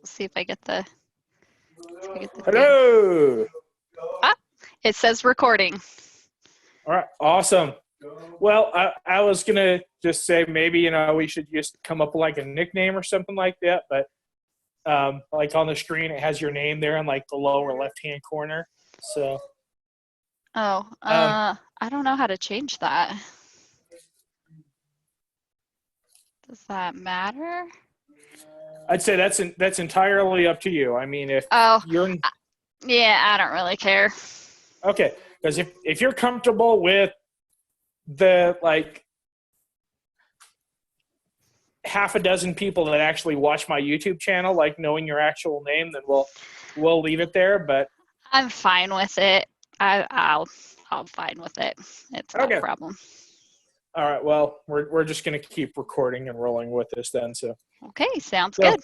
see if I get the. Hello. Ah, it says recording. All right. Awesome. Well, I was going to just say maybe, we should just come up with like a nickname or something like that. But like on the screen, it has your name there in like the lower left-hand corner. So. I don't know how to change that. Does that matter? I'd say that's entirely up to you. I mean, if you're yeah, I don't really care. Okay, because if you're comfortable with the like half a dozen people that actually watch my YouTube channel, like knowing your actual name, then we'll leave it there. But I'm fine with it. I'm fine with it. It's not a problem. All right. Well, we're just gonna keep recording and rolling with this then. So. Okay, sounds good.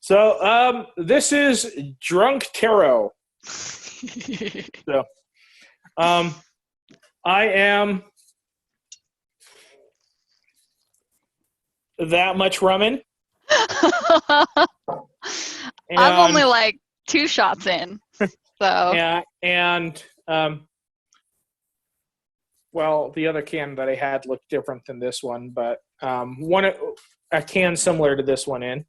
So this is Drunk Tarot. So, I am that much rummin'. I'm only like 2 shots in. So. Yeah, and well, the other can that I had looked different than this one, but a can similar to this one in.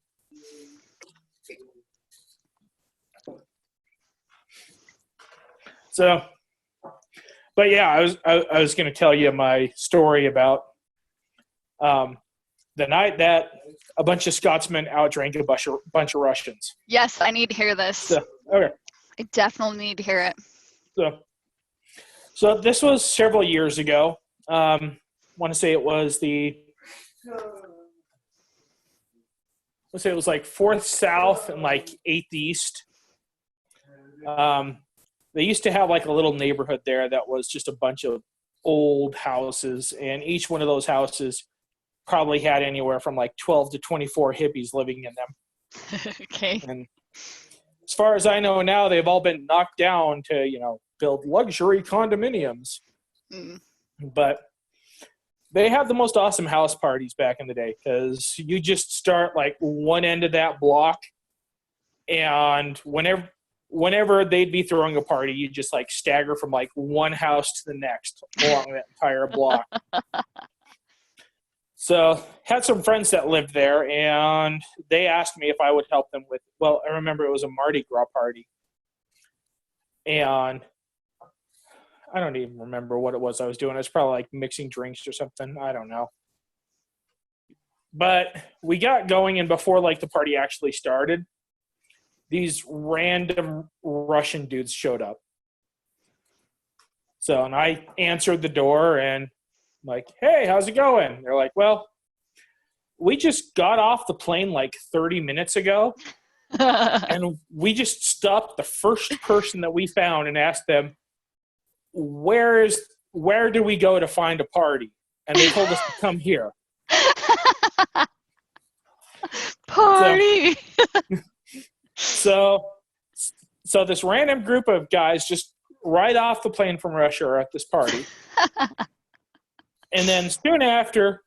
So, but yeah, I was going to tell you my story about the night that a bunch of Scotsmen outdrank a bunch of Russians. Yes, I need to hear this. So, okay. I definitely need to hear it. So this was several years ago. I want to say it was let's say it was like 4th South and like 8th East. They used to have like a little neighborhood there that was just a bunch of old houses, and each one of those houses probably had anywhere from like 12 to 24 hippies living in them. Okay. And as far as I know now, they've all been knocked down to, build luxury condominiums. Mm. But they had the most awesome house parties back in the day, because you just start like one end of that block, and whenever they'd be throwing a party, you just like stagger from like one house to the next along that entire block. So had some friends that lived there, and they asked me if I would help them with, well, I remember it was a Mardi Gras party. And I don't even remember what it was I was doing. I was probably like mixing drinks or something. I don't know. But we got going, and before like the party actually started, these random Russian dudes showed up. So, and I answered the door and I'm like, hey, how's it going? They're like, well, we just got off the plane like 30 minutes ago. And we just stopped the first person that we found and asked them, where do we go to find a party? And they told us to come here. Party! So this random group of guys just right off the plane from Russia are at this party. And then soon after,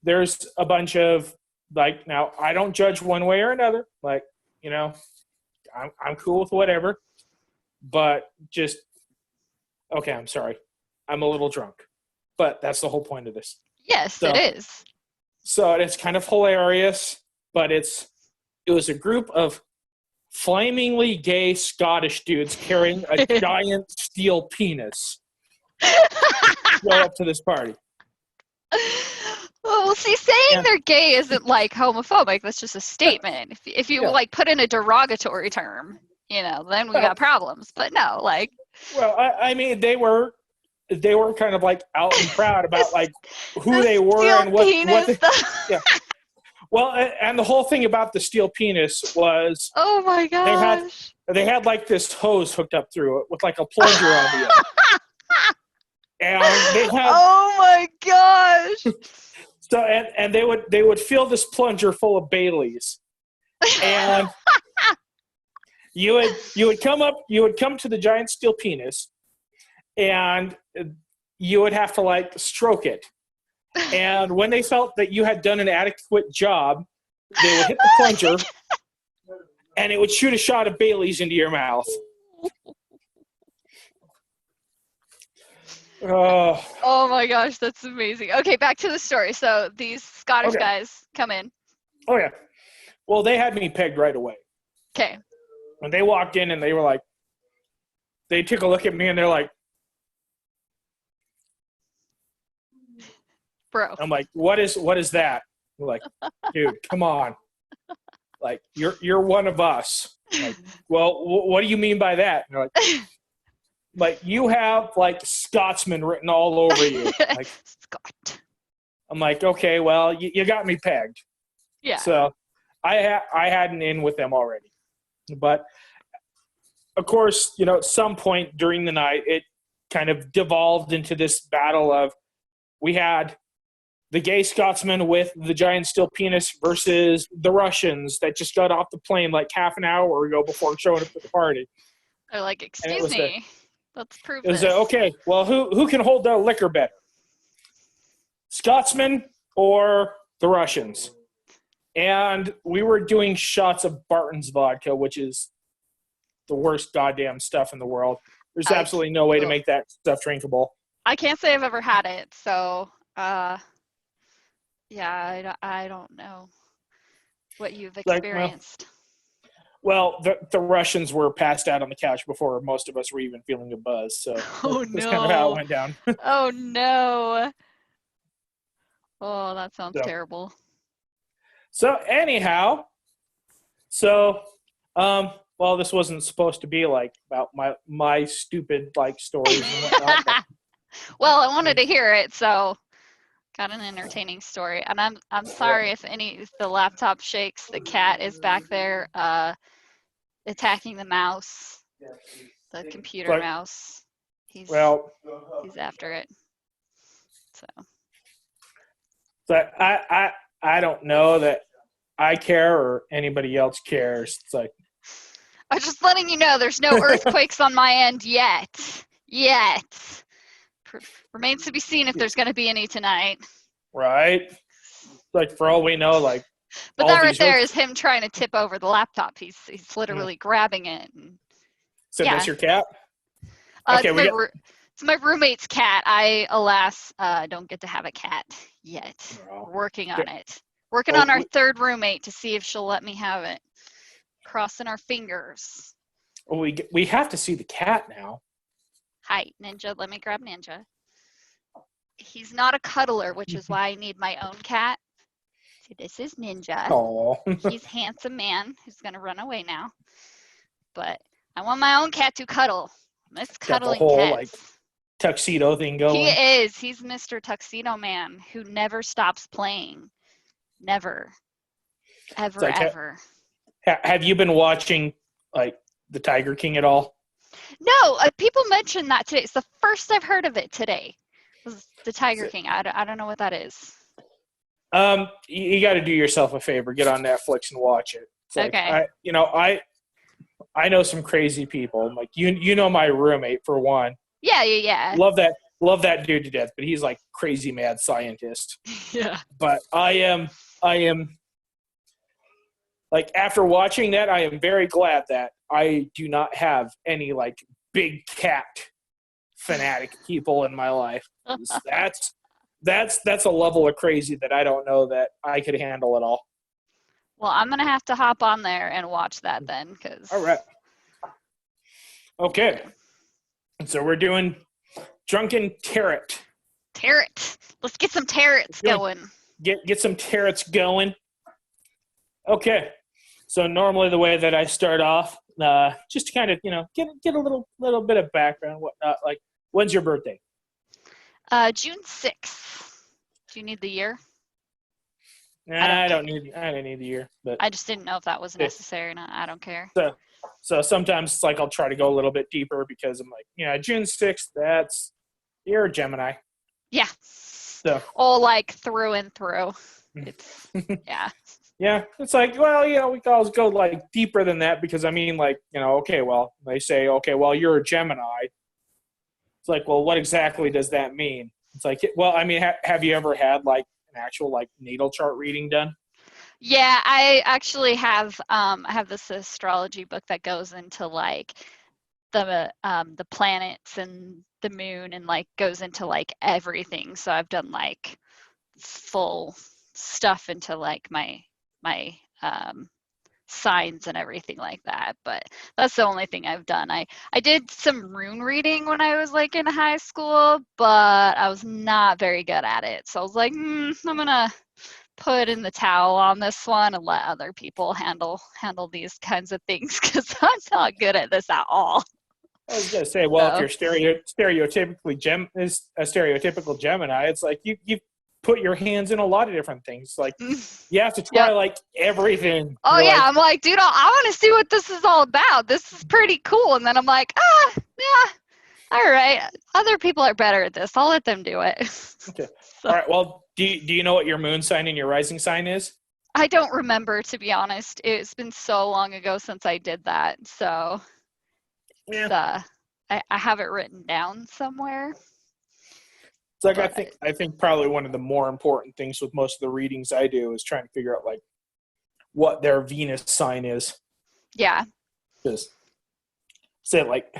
there's a bunch of, like, now I don't judge one way or another. Like, I'm cool with whatever. But just, okay, I'm sorry. I'm a little drunk. But that's the whole point of this. Yes, it is. So it's kind of hilarious, but it was a group of flamingly gay Scottish dudes carrying a giant steel penis go up to this party. Well, see, saying they're gay isn't like homophobic. That's just a statement. If you like put in a derogatory term, then we got problems. But no, like. Well, I mean, they were kind of like out and proud about like who they were and what they, yeah. Well, and the whole thing about the steel penis was, oh my gosh, they had like this hose hooked up through it with like a plunger on the end. And they had, oh my gosh. So and they would fill this plunger full of Baileys, and you would come to the giant steel penis, and you would have to like stroke it. And when they felt that you had done an adequate job, they would hit the plunger, and it would shoot a shot of Bailey's into your mouth. Oh my gosh, that's amazing. Okay, back to the story. So these Scottish guys come in. Oh, yeah. Well, they had me pegged right away. Okay. When they walked in and they were like, they took a look at me and they're like, bro. I'm like, what is that? We're like, dude, come on. Like, you're one of us. Like, well, what do you mean by that? And they're like, you have like Scotsman written all over you. Like, Scott. I'm like, okay, well, you got me pegged. Yeah. So I had an in with them already. But of course, at some point during the night, it kind of devolved into this battle of we had the gay Scotsman with the giant steel penis versus the Russians that just got off the plane like half an hour ago before showing up at the party. They're like, excuse me, let's prove it was this. Okay, well, who can hold the liquor better? Scotsman or the Russians? And we were doing shots of Barton's vodka, which is the worst goddamn stuff in the world. There's absolutely no way to make that stuff drinkable. I can't say I've ever had it, so yeah, I don't know what you've experienced. Well, the Russians were passed out on the couch before most of us were even feeling a buzz. So that's kind of how it went down. Oh, no. Oh, that sounds terrible. So anyhow, well, this wasn't supposed to be like about my stupid like stories and whatnot. But, well, I wanted to hear it, so got an entertaining story. And I'm sorry if the laptop shakes. The cat is back there attacking the mouse, the computer mouse. He's after it. So I don't know that I care or anybody else cares. It's like, I'm just letting you know there's no earthquakes on my end yet. Remains to be seen if there's going to be any tonight. Right. Like, for all we know, like. But that right there is him trying to tip over the laptop. He's literally grabbing it. So that's your cat? Okay, it's my roommate's cat. I, alas, don't get to have a cat yet. No. Working on it. Working on our third roommate to see if she'll let me have it. Crossing our fingers. Well, we have to see the cat now. Hi, Ninja. Let me grab Ninja. He's not a cuddler, which is why I need my own cat. So this is Ninja. Aww. He's a handsome man who's going to run away now. But I want my own cat to cuddle. Miss cuddling got the whole, cats. Like, tuxedo thing going. He is. He's Mr. Tuxedo Man who never stops playing. Never. Ever, like, ever. Have you been watching, like, The Tiger King at all? No. People mentioned that today. It's the first I've heard of it today. Was The Tiger King. I don't know what that is. You got to do yourself a favor. Get on Netflix and watch it. It's like, okay. I know some crazy people. Like, you know my roommate, for one. Yeah. Love that dude to death, but he's like crazy mad scientist. Yeah. But I am like, after watching that, I am very glad that I do not have any like big cat fanatic people in my life. That's a level of crazy that I don't know that I could handle at all. Well, I'm going to have to hop on there and watch that then. All right. Okay. So we're doing Drunken Tarot. Tarot. Let's get some tarots going. Get some tarots going. Okay. So normally the way that I start off, just to kind of, get a little bit of background. Like, when's your birthday? June 6th. Do you need the year? I don't need the year, but I just didn't know if that was necessary or not. I don't care. So sometimes, like, I'll try to go a little bit deeper because I'm like, June 6th, you're a Gemini. Yeah. So. Oh, like through and through. It's, yeah. Yeah. It's like, well, we can always go like deeper than that because I mean, like, okay, well, they say, okay, well, you're a Gemini. It's like, well, what exactly does that mean? It's like, well, I mean, have you ever had like an actual like natal chart reading done? Yeah, I actually have I have this astrology book that goes into like the planets and the moon and like goes into like everything. So I've done like full stuff into like my signs and everything like that. But that's the only thing I've done. I did some rune reading when I was like in high school, but I was not very good at it. So I was like, I'm gonna put in the towel on this one and let other people handle these kinds of things because I'm not good at this at all. I was gonna say, well, if So you're stereotypical Gemini, it's like you put your hands in a lot of different things. Like you have to try yep. like everything. Oh You're yeah, like, I'm like, dude, I want to see what this is all about. This is pretty cool. And then I'm like, yeah, all right. Other people are better at this. I'll let them do it. okay, So, all right. Well, do you know what your moon sign and your rising sign is? I don't remember, to be honest. It's been so long ago since I did that. So Yeah. it's, I have it written down somewhere. It's like But I think probably one of the more important things with most of the readings I do is trying to figure out like what their Venus sign is. yeah. Because say like,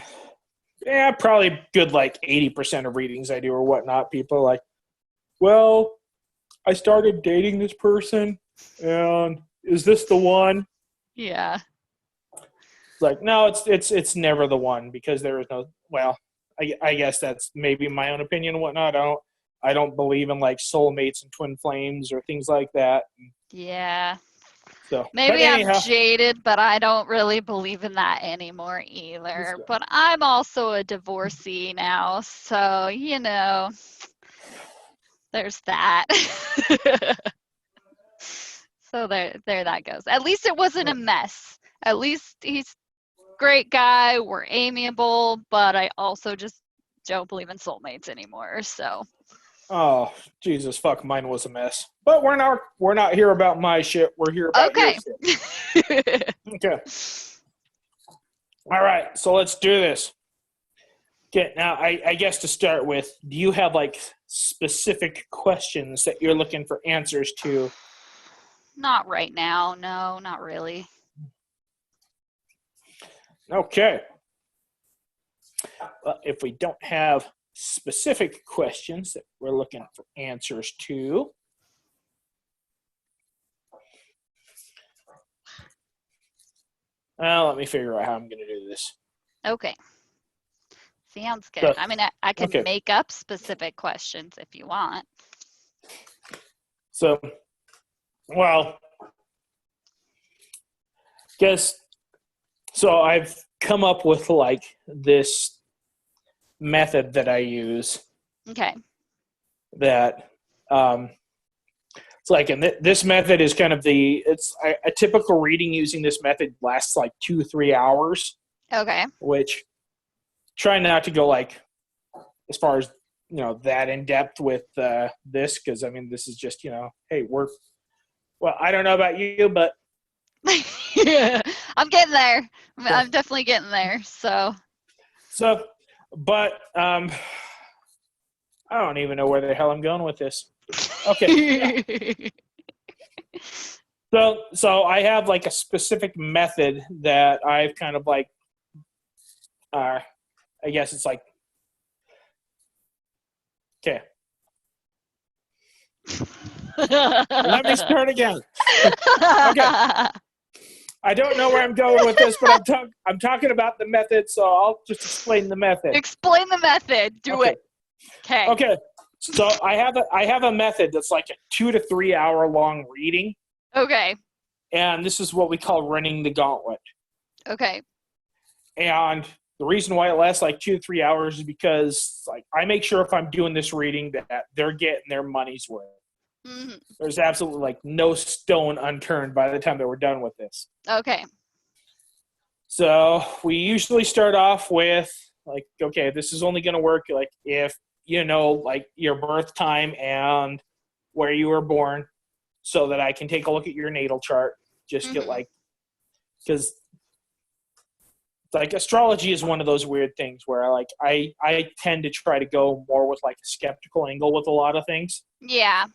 yeah, probably good like 80% of readings I do or whatnot. People are like, well, I started dating this person, and is this the one? Yeah. It's like, no, it's never the one because there is no. Well, I guess that's maybe my own opinion and whatnot. I don't believe in like soulmates and twin flames or things like that. Yeah. So, but Maybe I'm anyhow, jaded, but I don't really believe in that anymore either. so, But I'm also a divorcee now, so there's that. So there that goes. At least it wasn't a mess. At least he's a great guy, we're amiable, but I also just don't believe in soulmates anymore. So oh Jesus, fuck, mine was a mess. But we're not here about my shit. We're here about your okay. shit. Okay. All right, so let's do this. Okay, now I guess to start with, do you have like specific questions that you're looking for answers to? Not right now. No, not really. Okay. Well, if we don't have specific questions that we're looking for answers to, let me figure out how I'm going to do this. Okay. Sounds good. So, I mean, I can okay. make up specific questions if you want. So, well, guess so. I've come up with like this method that I use. Okay. That it's like, and this method is kind of it's a typical reading using this method lasts like 2-3 hours. Okay. Which try not to go like as far as that in depth with this because I mean this is just hey well I don't know about you but Yeah, I'm getting there. I'm definitely getting there. So but I don't even know where the hell I'm going with this. Okay. So I have like a specific method that I've kind of like I guess it's like okay. Let me start again. Okay. I don't know where I'm going with this, but I'm talking about the method, so I'll just explain the method. Explain the method. Do it. Okay. Okay. So I have a method that's like a 2 to 3 hour long reading. Okay. And this is what we call running the gauntlet. Okay. And the reason why it lasts like 2 to 3 hours is because like I make sure if I'm doing this reading that they're getting their money's worth. Mm-hmm. There's absolutely like no stone unturned by the time that we're done with this. Okay. So we usually start off with like, okay, this is only going to work like if like your birth time and where you were born, so that I can take a look at your natal chart. Just get like, because like astrology is one of those weird things where like I tend to try to go more with like a skeptical angle with a lot of things. Yeah.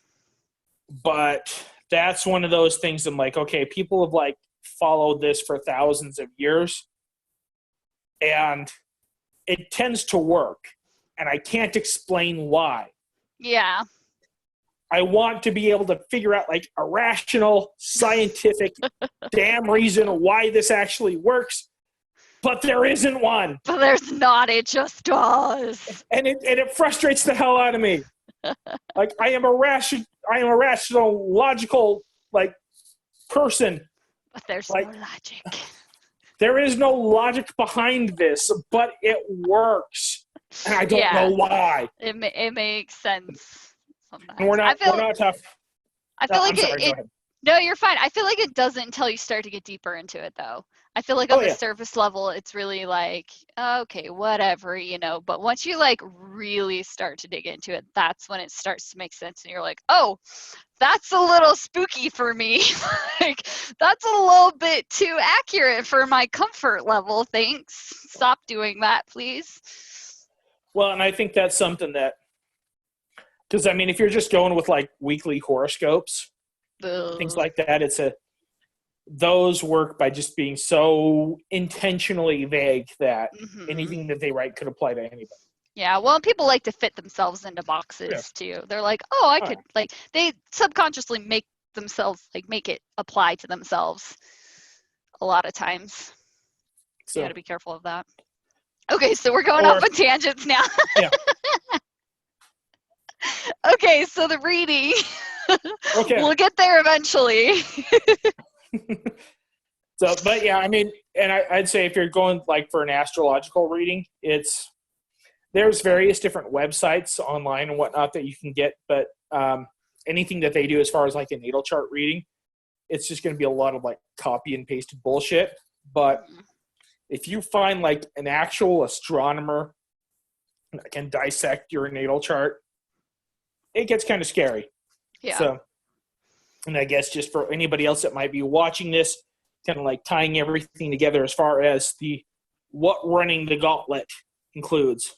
But that's one of those things I'm like, okay, people have like followed this for thousands of years, and it tends to work, and I can't explain why. Yeah. I want to be able to figure out like a rational, scientific damn reason why this actually works, but there isn't one. But there's not, it just does. And it frustrates the hell out of me. Like I am a rational, logical like person. But there's Like, no logic. there is no logic behind this, but it works. And I don't know why. It makes sense sometimes. And we're not tough. I feel like I'm sorry, go ahead. No, you're fine. I feel like it doesn't until you start to get deeper into it, though. I feel like on the surface level, it's really like, okay, whatever, you know. But once you like really start to dig into it, that's when it starts to make sense. And you're like, oh, that's a little spooky for me. Like, that's a little bit too accurate for my comfort level. Thanks. Stop doing that, please. Well, and I think that's something that, because I mean, if you're just going with like weekly horoscopes, things like that, those work by just being so intentionally vague that anything that they write could apply to anybody. Yeah, well, people like to fit themselves into boxes too. They're like, oh, I could like, they subconsciously make themselves like make it apply to themselves a lot of times. So you got to be careful of that. Okay, so we're going off on tangents now. Yeah. Okay, so the reading. Okay. We'll get there eventually. So, but yeah, I mean, and I'd say if you're going like for an astrological reading, there's various different websites online and whatnot that you can get, but anything that they do as far as like a natal chart reading, it's just going to be a lot of like copy and pasted bullshit. But if you find like an actual astronomer that can dissect your natal chart, it gets kind of scary. Yeah. So, and I guess just for anybody else that might be watching this, kind of like tying everything together as far as what running the gauntlet includes.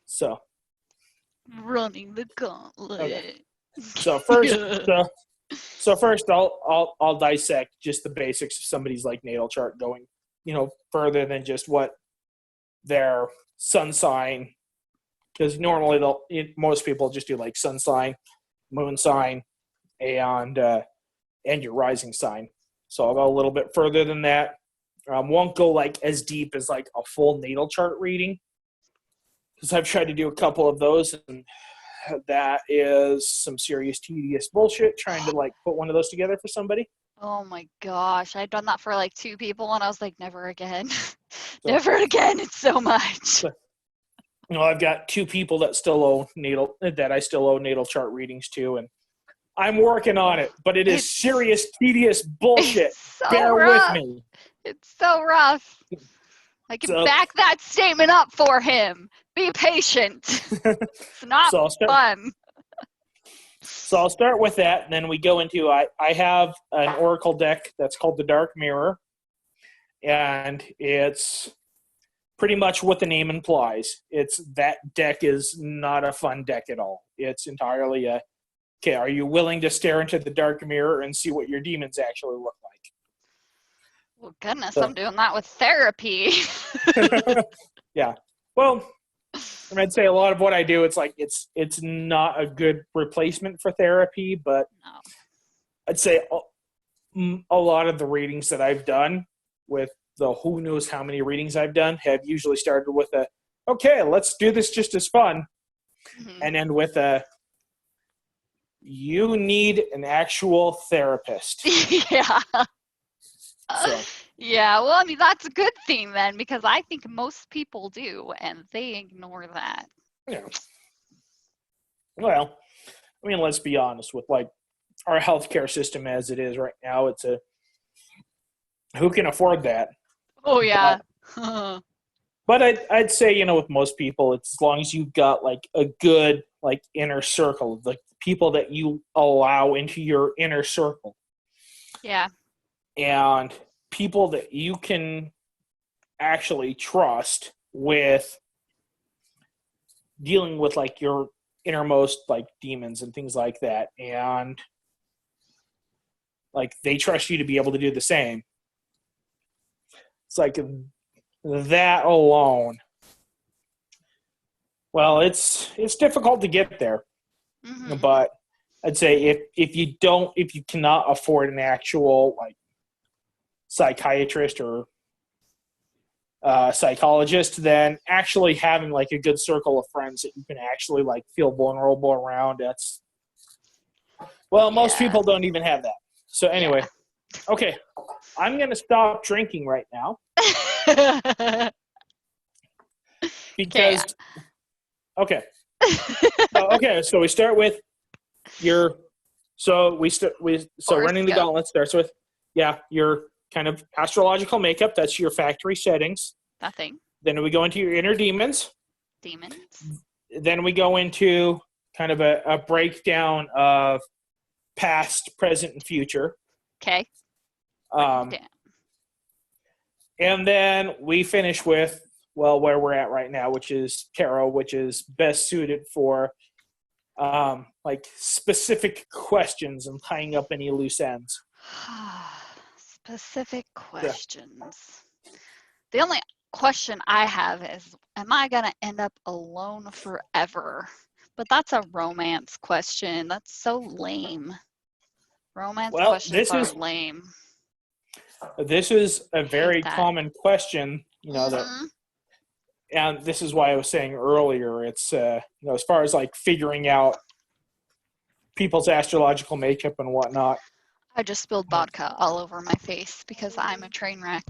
So, running the gauntlet. Okay. So first, first I'll dissect just the basics of somebody's like natal chart, going, you know, further than just what their sun sign, because normally most people just do like sun sign, moon sign, and your rising sign. So I'll go a little bit further than that. Won't go like as deep as like a full natal chart reading, because I've tried to do a couple of those, and that is some serious tedious bullshit trying to like put one of those together for somebody. Oh my gosh, I've done that for like 2 people, and I was like, never again. Never again. It's so much. You know, I've got 2 people that I still owe natal chart readings to, and I'm working on it, but it's serious, tedious bullshit. So Bear rough. with me. It's so rough. I can back that statement up for him. Be patient. It's not fun. So I'll start with that, and then we go into I have an oracle deck that's called the Dark Mirror, and it's pretty much what the name implies. That deck is not a fun deck at all. It's entirely okay, are you willing to stare into the dark mirror and see what your demons actually look like? Well, goodness, I'm doing that with therapy. Yeah. Well, I'd say a lot of what I do, it's like it's not a good replacement for therapy, but no. I'd say a lot of the readings that I've done with the who knows how many readings I've done have usually started with okay, let's do this just as fun, and end with you need an actual therapist. Yeah. So. Yeah, well, I mean, that's a good thing then, because I think most people do, and they ignore that. Yeah. Well, I mean, let's be honest, with like our healthcare system as it is right now, who can afford that? Oh, yeah. But I'd say, you know, with most people, it's as long as you've got like a good like inner circle, like people that you allow into your inner circle. Yeah. And people that you can actually trust with dealing with like your innermost like demons and things like that. And like they trust you to be able to do the same. It's like that alone. Well, it's difficult to get there, but I'd say if you cannot afford an actual like psychiatrist or psychologist, then actually having like a good circle of friends that you can actually like feel vulnerable around. Most people don't even have that. So anyway, okay, I'm gonna stop drinking right now because okay. So we start with your. Running the gauntlet starts with your kind of astrological makeup. That's your factory settings. Nothing. Then we go into your inner demons. Demons. Then we go into kind of a breakdown of past, present, and future. Okay. And then we finish with, where we're at right now, which is tarot, which is best suited for like specific questions and tying up any loose ends. Specific questions. The only question I have is, am I going to end up alone forever? But that's a romance question. That's so lame. Romance questions are lame. This is a very common question, and this is why I was saying earlier, it's, as far as like figuring out people's astrological makeup and whatnot. I just spilled vodka all over my face because I'm a train wreck.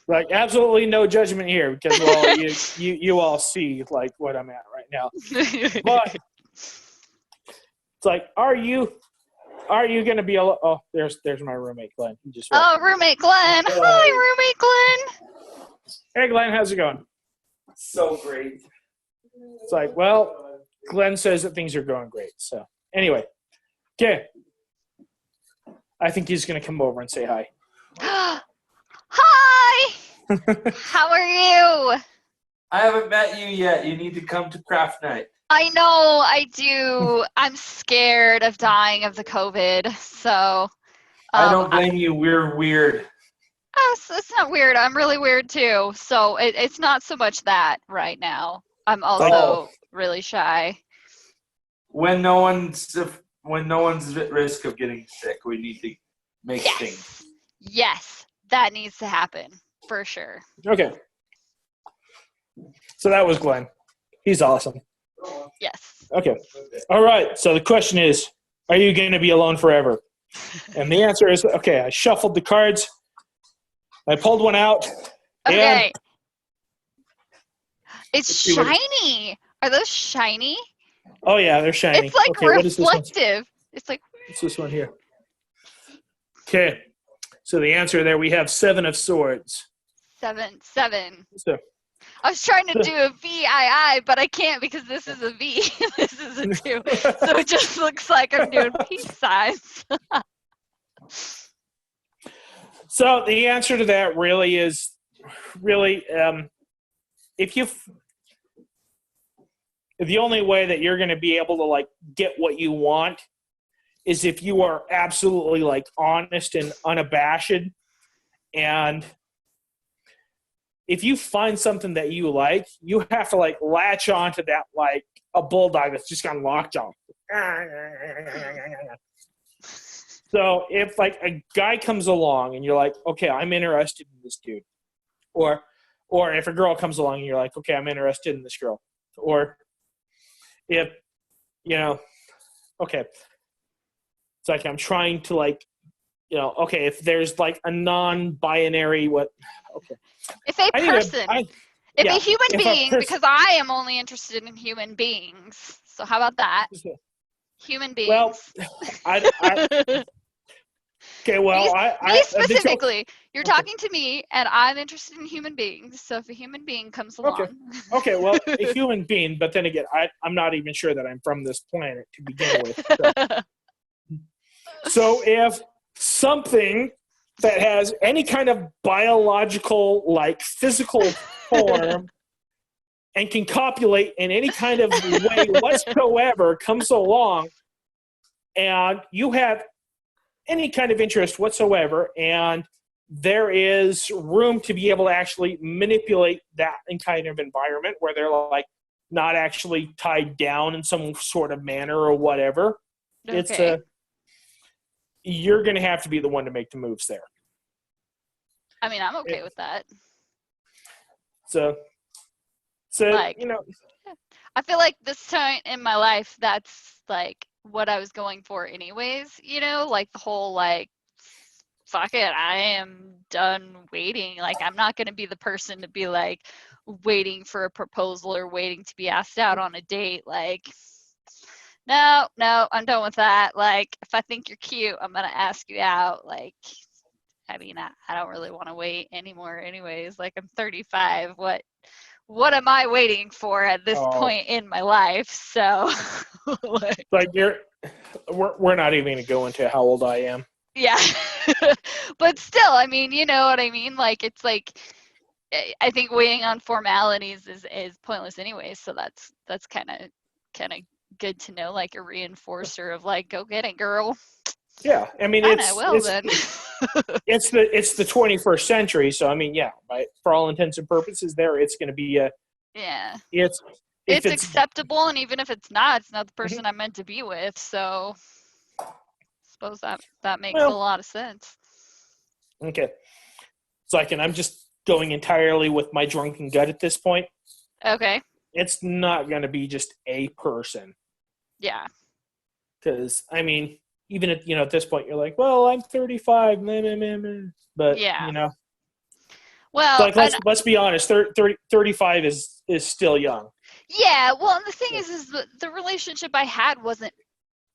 Like, absolutely no judgment here because, you all see like what I'm at right now. But it's like, are you going to be oh, there's my roommate Glenn. He just roommate Glenn. Hi, roommate Glenn. Hey Glenn, how's it going? So great. It's like, Glenn says that things are going great. So anyway, okay. I think he's going to come over and say hi. Hi! How are you? I haven't met you yet. You need to come to craft night. I know, I do. I'm scared of dying of the COVID, so. I don't blame you. We're weird. Oh, so it's not weird. I'm really weird too. So it's not so much that right now. I'm also really shy. When no one's at risk of getting sick, we need to make things. Yes, that needs to happen for sure. Okay. So that was Glenn. He's awesome. Yes. Okay. All right. So the question is, are you going to be alone forever? And the answer is, okay, I shuffled the cards. I pulled one out. Okay. And it's shiny. Are those shiny? Oh, yeah, they're shiny. It's like reflective. It's like, what's this one here? Okay. So the answer there, we have 7 of swords. Seven. So, I was trying to do a VII, but I can't because this is a V. This is a 2. So it just looks like I'm doing peace signs. So the answer to that really is, the only way that you're going to be able to like get what you want is if you are absolutely like honest and unabashed, and if you find something that you like, you have to like latch onto that like a bulldog that's just got locked on. So if like a guy comes along and you're like, okay, I'm interested in this dude, or if a girl comes along and you're like, okay, I'm interested in this girl, or if okay, it's like I'm trying to like, okay, if there's like a non-binary If a human being, because I am only interested in human beings. So how about that? Human beings. Well, okay, well, me specifically, you're talking to me, and I'm interested in human beings. So if a human being comes along. Okay, well, a human being, but then again, I'm not even sure that I'm from this planet to begin with. So if something that has any kind of biological, like physical form and can copulate in any kind of way whatsoever comes along, and you have any kind of interest whatsoever, and there is room to be able to actually manipulate that kind of environment where they're like not actually tied down in some sort of manner or whatever. Okay. You're going to have to be the one to make the moves there. I mean, I'm okay with that. So Like, you know, I feel like this time in my life, that's like what I was going for anyways, like the whole like, fuck it, I am done waiting. Like, I'm not going to be the person to be like waiting for a proposal or waiting to be asked out on a date. Like, no, I'm done with that. Like, if I think you're cute, I'm going to ask you out. Like, I mean, I don't really want to wait anymore anyways. Like, I'm 35. What am I waiting for at this point in my life? So, like we're not even going to go into how old I am. Yeah. But still, I mean, you know what I mean? Like, it's like, I think waiting on formalities is pointless anyway. So that's kind of good to know, like a reinforcer of like, go get it, girl. Yeah, I mean, then. it's the 21st century, so I mean, yeah, right. For all intents and purposes, it's going to be it's acceptable, and even if it's not the person I'm meant to be with. So, I suppose that makes a lot of sense. Okay, so I'm just going entirely with my drunken gut at this point. Okay. It's not going to be just a person. Yeah. Because I mean, even at this point, you're like, well, I'm 35, but yeah. Well, like let's be honest, 35 is still young. Yeah, well, and the thing is the relationship I had wasn't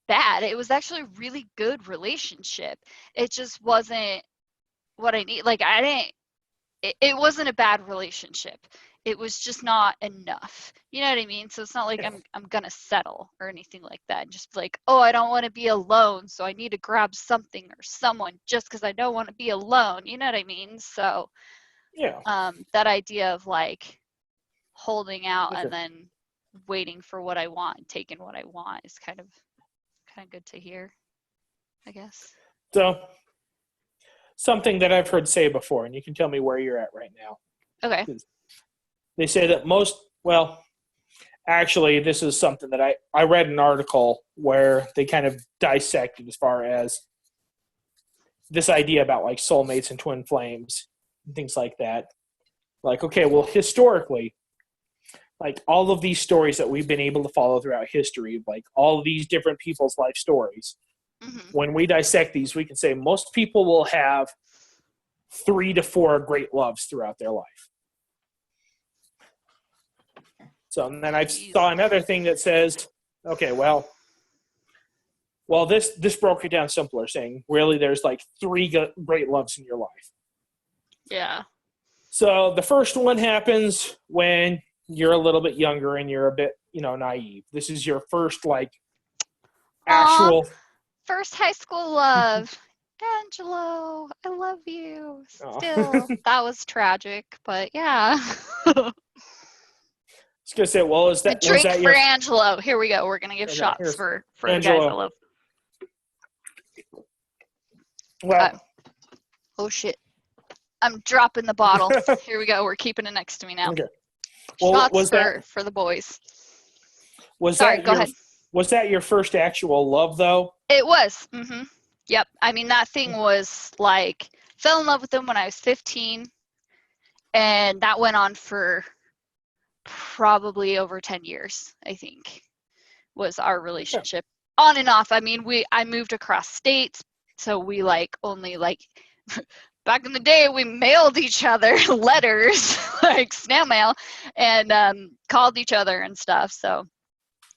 bad. It was actually a really good relationship. It just wasn't what I need. Like, it wasn't a bad relationship. It was just not enough. You know what I mean? So it's not like I'm gonna settle or anything like that. Just like, oh, I don't want to be alone, so I need to grab something or someone just because I don't want to be alone. You know what I mean? So yeah, that idea of like holding out and then waiting for what I want and taking what I want is kind of good to hear, I guess. So something that I've heard say before, and you can tell me where you're at right now. Okay. They say that actually, this is something that I read an article where they kind of dissected as far as this idea about like soulmates and twin flames and things like that. Like, okay, well, historically, like all of these stories that we've been able to follow throughout history, like all of these different people's life stories, when we dissect these, we can say most people will have 3 to 4 great loves throughout their life. So, and then I saw another thing that says, okay, well, this broke it down simpler, saying really there's like 3 great loves in your life. Yeah. So the first one happens when you're a little bit younger and you're a bit, naive. This is your first like actual first high school love. Angelo, I love you. Still, that was tragic, but yeah. I was gonna say, well, is that a drink was that for Angelo? Here we go. We're gonna give shots for Angelo. The guys I love. Well, oh shit! I'm dropping the bottle. Here we go. We're keeping it next to me now. Okay. Well, shots for the boys. Go ahead. Was that your first actual love, though? It was. Mm-hmm. Yep. I mean, that thing was like, fell in love with him when I was 15, and that went on for probably over 10 years, I think, was our relationship. Yeah. On and off. I mean, I moved across states, so we only back in the day, we mailed each other letters, like snail mail, and called each other and stuff. So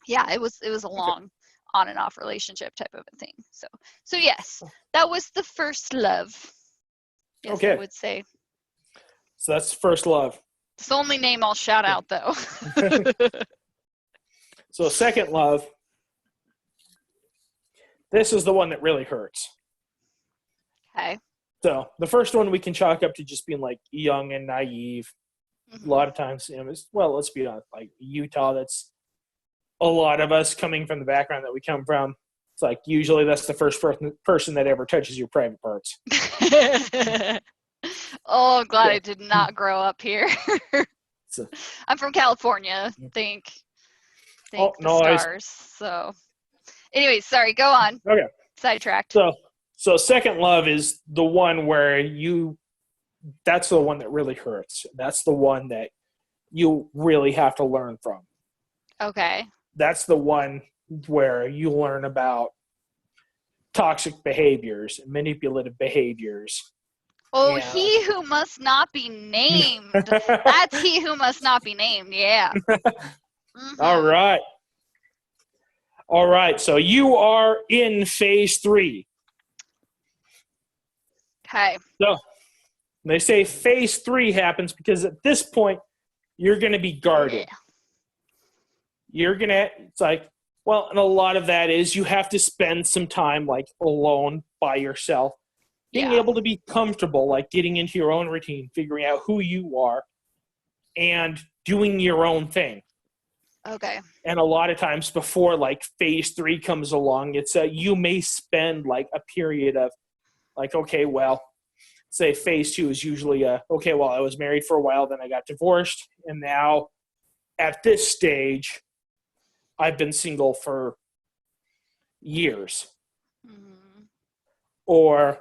yeah, it was a long on and off relationship type of a thing. So yes, that was the first love. Yes, okay. I would say. So that's first love. It's the only name I'll shout out, though. So second love. This is the one that really hurts. Okay. So the first one we can chalk up to just being like young and naive. Mm-hmm. A lot of times, let's be honest, like Utah, that's a lot of us coming from the background that we come from. It's like usually that's the first person that ever touches your private parts. Oh, I'm glad Yeah. I did not grow up here. So- I'm from California. Think Oh, the no, stars. So, anyways, sorry. Go on. Okay. Sidetracked. So second love is the one where that's the one that really hurts. That's the one that you really have to learn from. Okay. That's the one where you learn about toxic behaviors, manipulative behaviors. Oh, Yeah. he who must not be named. That's he who must not be named. Yeah. Mhm. All right. All right. So you are in phase 3. Okay. So they say phase 3 happens because at this point, you're going to be guarded. Yeah. You're going to, it's like, well, and a lot of that is you have to spend some time like alone by yourself, being Yeah. able to be comfortable, like getting into your own routine, figuring out who you are, and doing your own thing. Okay. And a lot of times before like phase 3 comes along, it's you may spend like a period of like, okay, well, say phase 2 is usually okay, well, I was married for a while, then I got divorced, and now at this stage, I've been single for years. Mhm. Or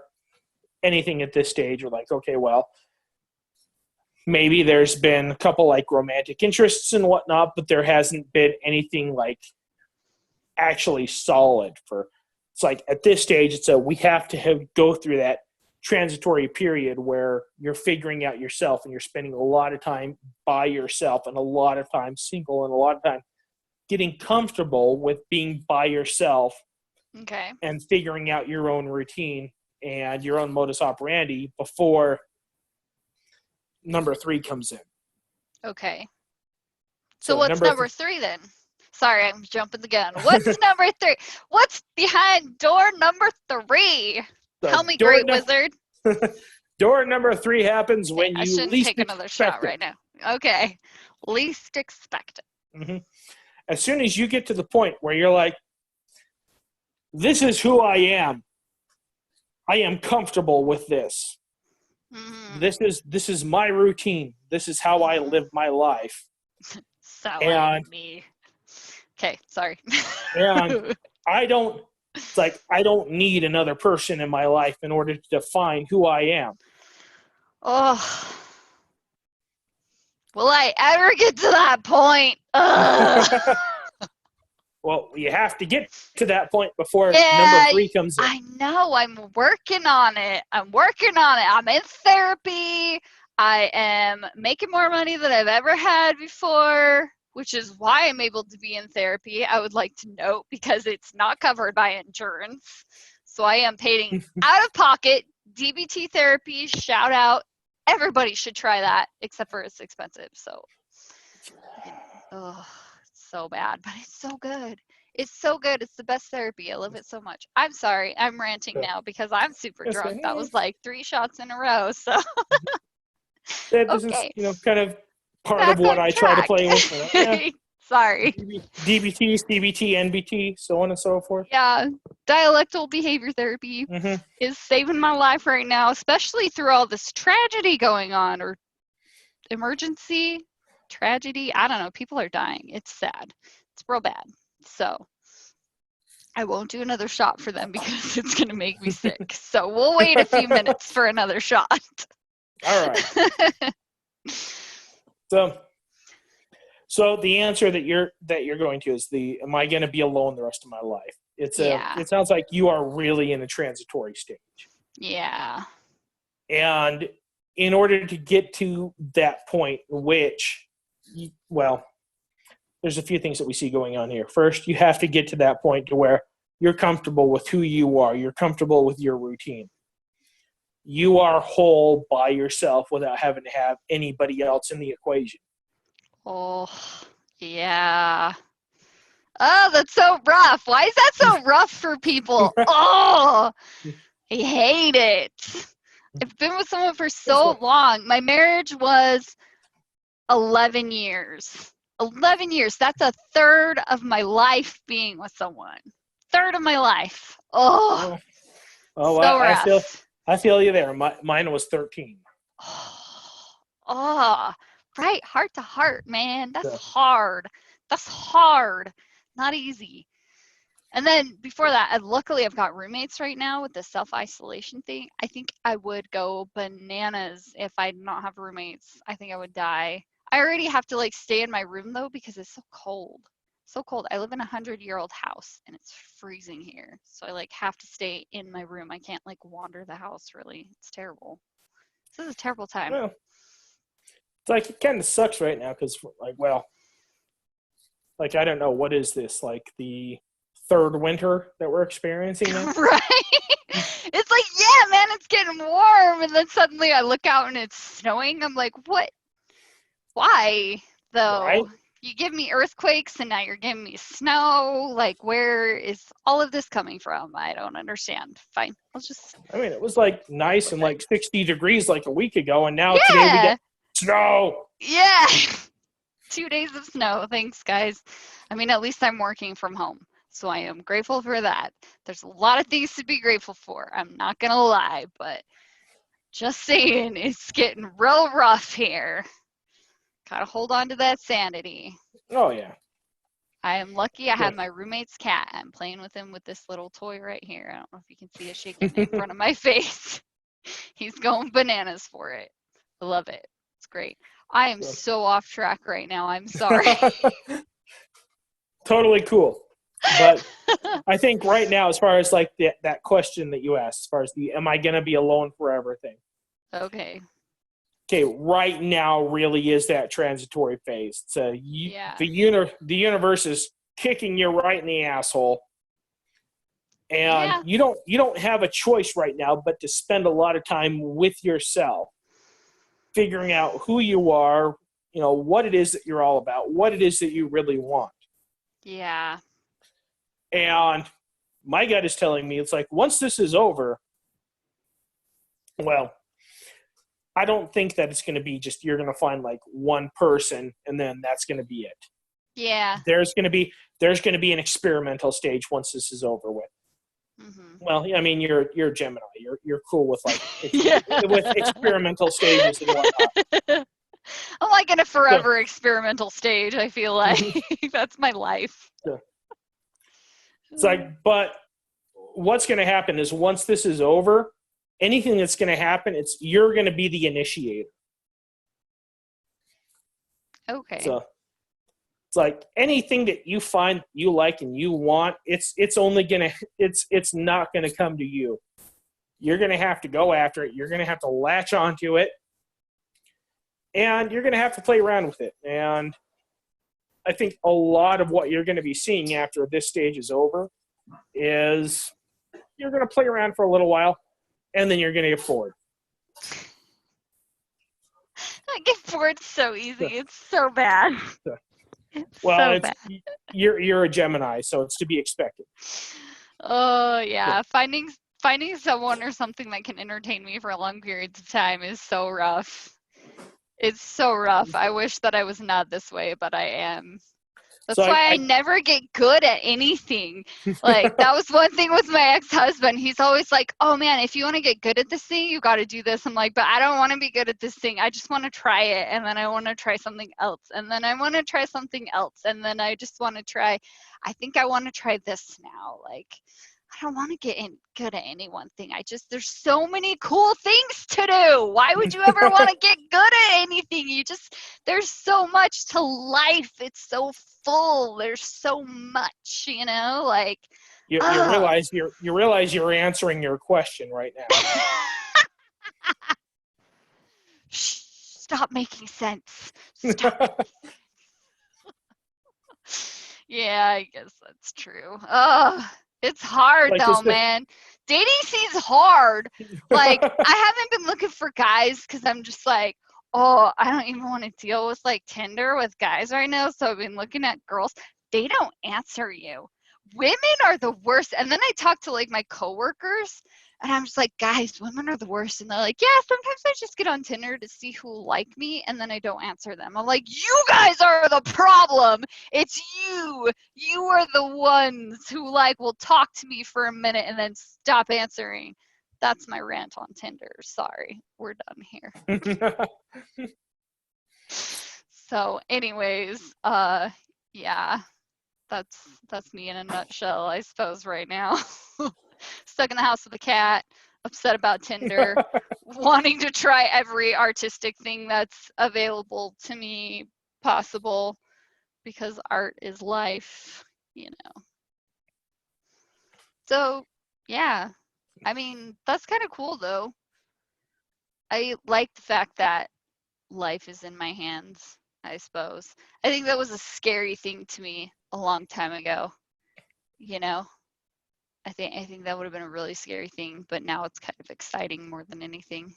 anything at this stage, or like, okay, well, maybe there's been a couple like romantic interests and whatnot, but there hasn't been anything like actually solid for. It's like at this stage, it's we have to go through that transitory period where you're figuring out yourself and you're spending a lot of time by yourself and a lot of time single and a lot of time getting comfortable with being by yourself Okay. and figuring out your own routine and your own modus operandi before number 3 comes in. Okay. So So what's number 3 then? Sorry, I'm jumping the gun. What's number 3? What's behind door number 3? So Tell me, door great num- wizard. Door number 3 happens when I you shouldn't least take another expect shot it. right now. Okay. Least expect it. Mm-hmm. As soon as you get to the point where you're like, this is who I am comfortable with this. Mhm. This is my routine. This is how I live my life. Sound And- like me. Okay, sorry. And it's like I don't need another person in my life in order to define who I am. Oh. Will I ever get to that point? Ugh. Well, you have to get to that point before Yeah, number 3 comes in. I know. I'm working on it. I'm in therapy. I am making more money than I've ever had before, which is why I'm able to be in therapy. I would like to note because it's not covered by insurance. So I am paying out of pocket DBT therapy. Shout out. Everybody should try that, except for it's expensive. So, oh, it's so bad, but it's so good. It's so good. It's the best therapy. I love it so much. I'm sorry. I'm ranting now because I'm super Yes, drunk. it That is. was like 3 shots in a row. So, This okay. is, kind of part Back of what on I try to track. play with. Yeah. Sorry. DBT, CBT, NBT, so on and so forth. Yeah, dialectal behavior therapy Mm-hmm. is saving my life right now, especially through all this tragedy going on or emergency, tragedy. I don't know. People are dying. It's sad. It's real bad. So I won't do another shot for them because it's going to make me sick. So we'll wait a few minutes for another shot. All right. So the answer that you're going to is am I going to be alone the rest of my life? Yeah. It sounds like you are really in a transitory stage. Yeah. And in order to get to that point, there's a few things that we see going on here. First, you have to get to that point to where you're comfortable with who you are. You're comfortable with your routine. You are whole by yourself without having to have anybody else in the equation. Oh, yeah. Oh, that's so rough. Why is that so rough for people? Oh, I hate it. I've been with someone for so long. My marriage was 11 years. 11 years. That's a third of my life being with someone. third of my life. Oh, Oh, so I feel you there. Mine was 13. Oh, right. Heart to heart, man. That's Yeah. hard. That's hard. Not easy. And then before that, luckily I've got roommates right now with the self-isolation thing. I think I would go bananas if I did not have roommates. I think I would die. I already have to like stay in my room though because it's so cold. So cold. I live in a 100-year-old house and it's freezing here. So I like have to stay in my room. I can't like wander the house really. It's terrible. This is a terrible time. Well, it's like it kind of sucks right now because like, well, like I don't know, what is this, like the third winter that we're experiencing now? Right? It's like, yeah, man, it's getting warm. And then suddenly I look out and it's snowing. I'm like, what? Why, though? Right? You give me earthquakes and now you're giving me snow. Like, where is all of this coming from? I don't understand. Fine. I'll just. I mean, it was like nice and like 60 degrees like a week ago, and now today we Yeah. get snow. Yeah. 2 days of snow. Thanks, guys. I mean, at least I'm working from home. So I am grateful for that. There's a lot of things to be grateful for. I'm not going to lie, but just saying, it's getting real rough here. Gotta hold on to that sanity. Oh, yeah. I am lucky I have my roommate's cat. I'm playing with him with this little toy right here. I don't know if you can see it shaking in front of my face. He's going bananas for it. I love it. It's great. I am so off track right now. I'm sorry. Totally cool. But I think right now, as far as like that question that you asked, as far as the am I going to be alone forever thing. Okay. Okay, right now really is that transitory phase. So the universe is kicking you right in the asshole. And you don't have a choice right now but to spend a lot of time with yourself, figuring out who you are, you know, what it is that you're all about, what it is that you really want. Yeah. And my gut is telling me it's like once this is over, well, I don't think that it's going to be just you're going to find like one person and then that's going to be it. Yeah. There's going to be an experimental stage once this is over with. Mm-hmm. Well, I mean, you're a Gemini. You're cool with like with experimental stages and whatnot. I'm like in a forever experimental stage. I feel like that's my life. Yeah. It's like, but what's going to happen is once this is over, anything that's going to happen, you're going to be the initiator. Okay. So it's like anything that you find you like and you want, it's not going to come to you. You're going to have to go after it. You're going to have to latch onto it, and you're going to have to play around with it. And I think a lot of what you're going to be seeing after this stage is over is you're going to play around for a little while, and then you're going to get bored. I get bored so easy. It's so bad. Well, you're a Gemini, so it's to be expected. Oh yeah, finding someone or something that can entertain me for long periods of time is so rough. It's so rough. I wish that I was not this way, but I am. That's why I never get good at anything. Like, that was one thing with my ex-husband. He's always like, oh, man, if you want to get good at this thing, you got to do this. I'm like, but I don't want to be good at this thing. I just want to try it, and then I want to try something else, and then I want to try something else, and then I just want to try – I think I want to try this now. Like, I don't want to get good at any one thing. There's so many cool things to do. Why would you ever want to get good at anything? There's so much to life. It's so full. There's so much, you know, like. You realize you're answering your question right now. Shh, stop making sense. Stop. Yeah, I guess that's true. It's hard though, man. Dating seems hard. Like, I haven't been looking for guys because I'm just like, oh, I don't even want to deal with like Tinder with guys right now. So I've been looking at girls. They don't answer you. women are the worst. And then I talk to like my coworkers and I'm just like, guys, women are the worst. And they're like, yeah, sometimes I just get on Tinder to see who like me and then I don't answer them. I'm like, you guys are the problem. It's you. You are the ones who like will talk to me for a minute and then stop answering. That's my rant on Tinder. Sorry, we're done here. So anyways, yeah. That's me in a nutshell, I suppose, right now. Stuck in the house with a cat, upset about Tinder, wanting to try every artistic thing that's available to me possible because art is life, you know. So, yeah. I mean, that's kind of cool though. I like the fact that life is in my hands, I suppose. I think that was a scary thing to me a long time ago, you know. I think that would have been a really scary thing, but now it's kind of exciting more than anything.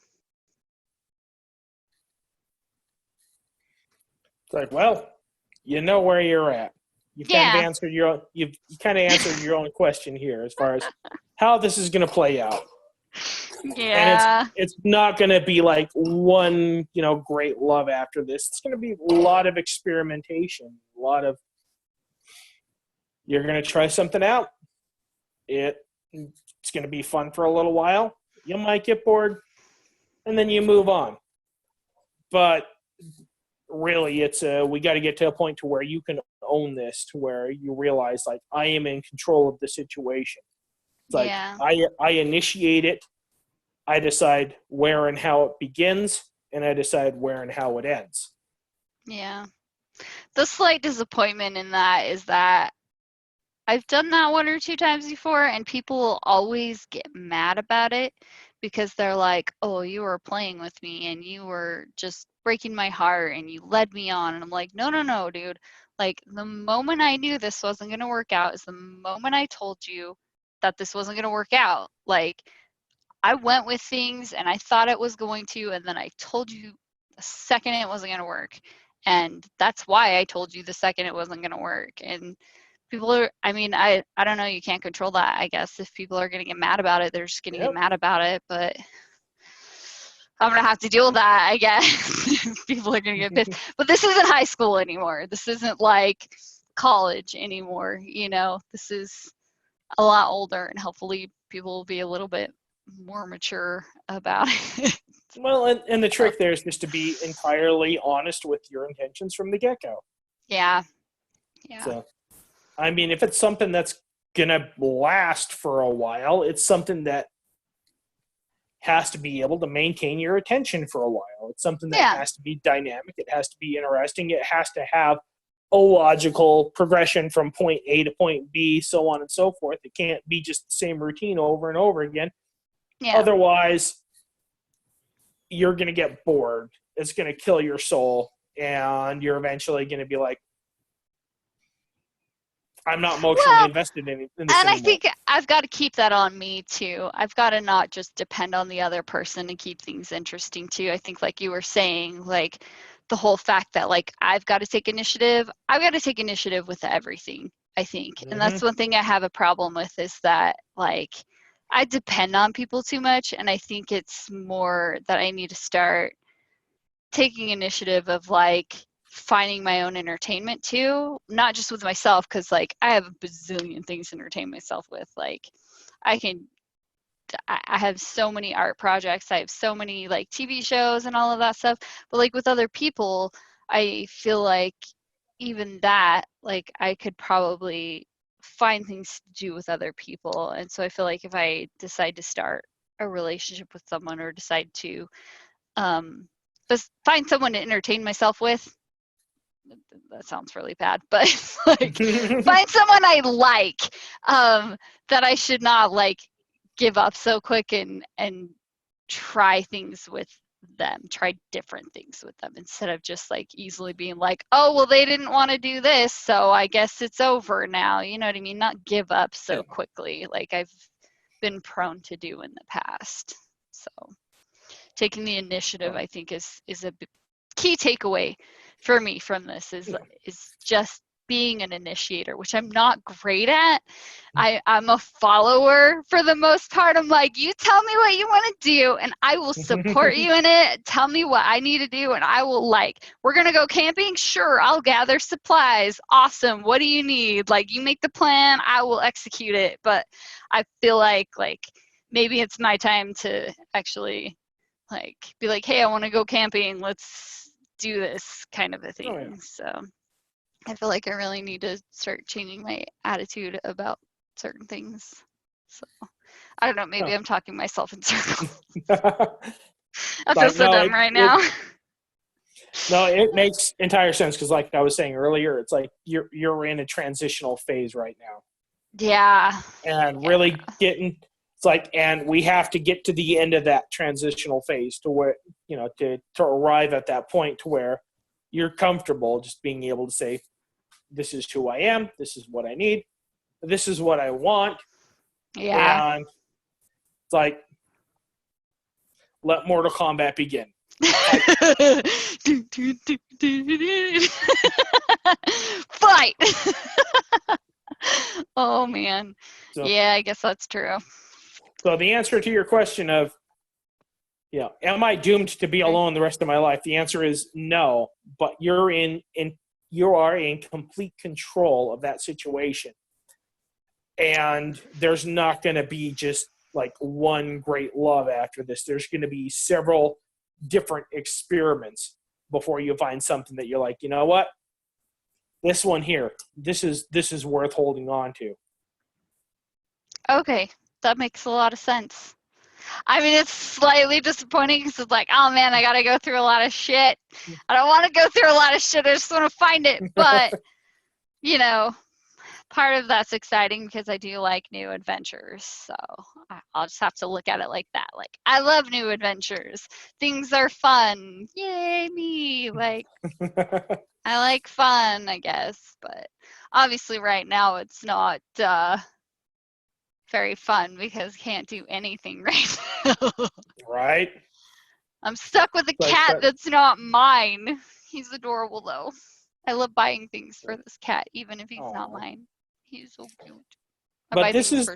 It's like, well, you know where you're at. You've kind of Yeah. answered you kind of answered your own question here as far as how this is going to play out. Yeah. And it's not going to be like one, great love after this. It's going to be a lot of experimentation, you're going to try something out. It's going to be fun for a little while. You might get bored, and then you move on. But really, we got to get to a point to where you can own this, to where you realize, like, I am in control of the situation. It's like, Yeah. I initiate it. I decide where and how it begins, and I decide where and how it ends. Yeah. The slight disappointment in that is that I've done that 1 or 2 times before, and people will always get mad about it because they're like, oh, you were playing with me and you were just breaking my heart and you led me on. And I'm like, no, dude. Like, the moment I knew this wasn't going to work out is the moment I told you that this wasn't going to work out. Like, I went with things and I thought it was going to, and then I told you the second it wasn't going to work. And that's why I told you the second it wasn't going to work. And people are, I don't know, you can't control that, I guess. If people are going to get mad about it, they're just going to get mad about it. But I'm going to have to deal with that, I guess. People are going to get pissed. But this isn't high school anymore. This isn't like college anymore, This is a lot older, and hopefully people will be a little bit more mature about it. Well, and the trick there is just to be entirely honest with your intentions from the get-go. Yeah. So, if it's something that's going to last for a while, it's something that has to be able to maintain your attention for a while. It's something that has to be dynamic. It has to be interesting. It has to have a logical progression from point A to point B, so on and so forth. It can't be just the same routine over and over again. Yeah. Otherwise, you're going to get bored. It's going to kill your soul, and you're eventually going to be like, I'm not emotionally invested in this and anymore. I think I've got to keep that on me too. I've got to not just depend on the other person and keep things interesting too. I think, like you were saying, like the whole fact that like I've got to take initiative. I've got to take initiative with everything, I think. Mm-hmm. And that's one thing I have a problem with, is that like I depend on people too much, and I think it's more that I need to start taking initiative of like finding my own entertainment too, not just with myself, because like I have a bazillion things to entertain myself with. Like I have so many art projects, I have so many like TV shows and all of that stuff, but like with other people, I feel like even that, like I could probably find things to do with other people. And so I feel like if I decide to start a relationship with someone, or decide to just find someone to entertain myself with, that sounds really bad, but like find someone I like, that I should not like give up so quick and try things with them, try different things with them, instead of just like easily being like, oh, well, they didn't want to do this, so I guess it's over now. You know what I mean? Not give up so quickly like I've been prone to do in the past. So taking the initiative, I think, is a key takeaway for me from this, is just being an initiator, which I'm not great at. I'm a follower for the most part. I'm like, you tell me what you want to do and I will support you in it. Tell me what I need to do and I will, like, we're going to go camping? Sure, I'll gather supplies. Awesome. What do you need? Like, you make the plan, I will execute it. But I feel like maybe it's my time to actually like be like, hey, I want to go camping. Let's do this kind of a thing. Oh, yeah. So I feel like I really need to start changing my attitude about certain things. So I don't know, maybe I'm talking myself in circles. I feel so dumb right now. No, it makes entire sense because, like I was saying earlier, it's like you're in a transitional phase right now. Yeah. And really getting, it's like, and we have to get to the end of that transitional phase to where, you know, to arrive at that point to where you're comfortable just being able to say, this is who I am, this is what I need, this is what I want. Yeah. And it's like, let Mortal Kombat begin. Fight! Oh, man. So, yeah, I guess that's true. So the answer to your question of, you know, am I doomed to be alone the rest of my life? The answer is no, but you are in complete control of that situation. And there's not going to be just like one great love after this. There's going to be several different experiments before you find something that you're like, you know what? This one here, this is worth holding on to. Okay, that makes a lot of sense. I mean, it's slightly disappointing because it's like, oh man, I got to go through a lot of shit. I don't want to go through a lot of shit. I just want to find it. But, you know, part of that's exciting because I do like new adventures. So I'll just have to look at it like that. Like, I love new adventures. Things are fun. Yay, me. Like, I like fun, I guess. But obviously right now it's not very fun because I can't do anything right now. Right? I'm stuck with a cat that's not mine. He's adorable though. I love buying things for this cat, even if he's not mine. He's so cute. But this is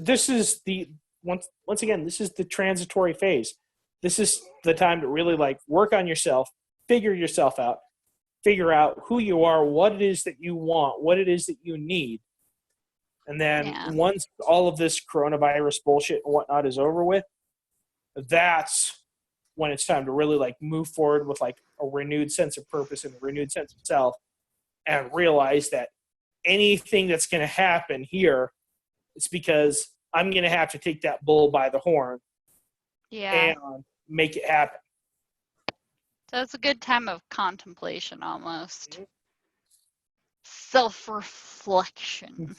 this is the once again, this is the transitory phase. This is the time to really like work on yourself, figure yourself out, figure out who you are, what it is that you want, what it is that you need. And then once all of this coronavirus bullshit and whatnot is over with, that's when it's time to really like move forward with like a renewed sense of purpose and a renewed sense of self, and realize that anything that's going to happen here, it's because I'm going to have to take that bull by the horn and make it happen. So it's a good time of contemplation almost. Mm-hmm. Self-reflection.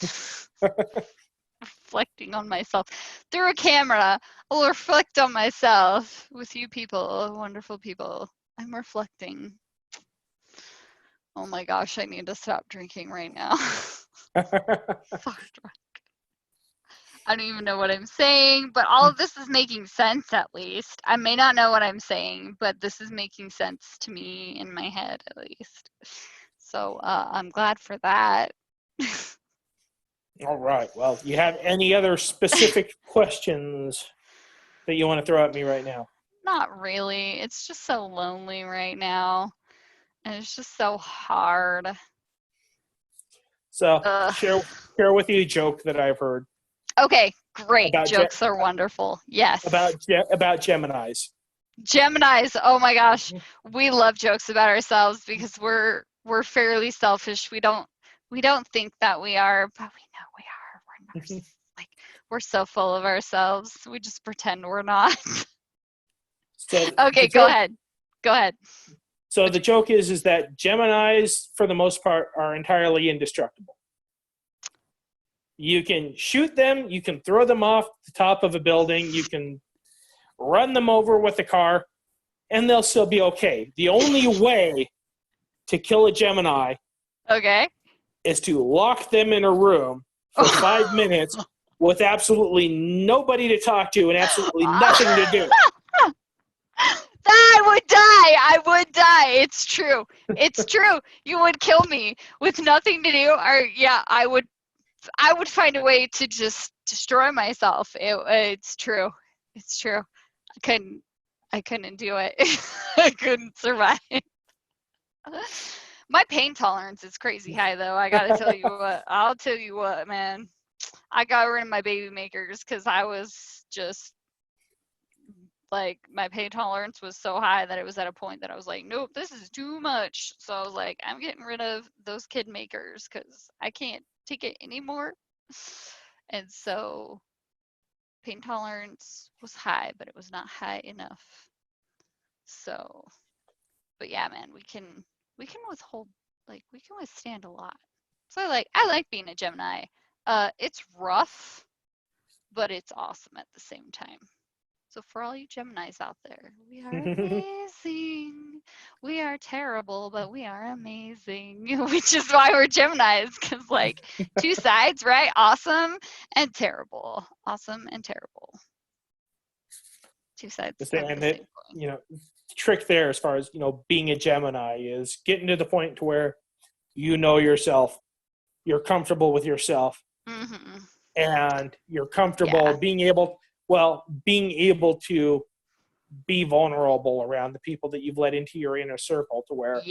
Reflecting on myself. Through a camera, I'll reflect on myself with you people, wonderful people. I'm reflecting. Oh my gosh, I need to stop drinking right now. Fuck drunk. I don't even know what I'm saying, but all of this is making sense at least. I may not know what I'm saying, but this is making sense to me in my head at least. So I'm glad for that. All right. Well, you have any other specific questions that you want to throw at me right now? Not really. It's just so lonely right now. And it's just so hard. So share with you a joke that I've heard. Okay, great. Jokes are wonderful. Yes. About Geminis. Geminis. Oh my gosh. We love jokes about ourselves because we're fairly selfish. We don't think that we are, but we know we are. We're narcissists. Like, we're so full of ourselves. We just pretend we're not. Okay, go ahead. Go ahead. So the joke is that Geminis, for the most part, are entirely indestructible. You can shoot them, you can throw them off the top of a building, you can run them over with a car, and they'll still be okay. The only way to kill a Gemini is to lock them in a room for 5 minutes with absolutely nobody to talk to and absolutely nothing to do. I would die. I would die. It's true. It's true. You would kill me with nothing to do. Or yeah, I would find a way to just destroy myself. It's true. It's true. I couldn't do it. I couldn't survive. My pain tolerance is crazy high though. I gotta tell you what. I'll tell you what, man. I got rid of my baby makers because I was just like, my pain tolerance was so high that it was at a point that I was like, nope, this is too much. So I was like, I'm getting rid of those kid makers because I can't take it anymore. And so pain tolerance was high, but it was not high enough. So, but yeah, man, we can withhold, like, we can withstand a lot. So I like being a Gemini. It's rough, but it's awesome at the same time. So for all you Geminis out there, we are amazing. We are terrible, but we are amazing. Which is why we're Geminis, because like two sides, right? Awesome and terrible. Awesome and terrible. Two sides of the same And coin. you know, trick there as far as, you know, being a Gemini is getting to the point to where you know yourself, you're comfortable with yourself, and you're comfortable being able to be vulnerable around the people that you've let into your inner circle, to where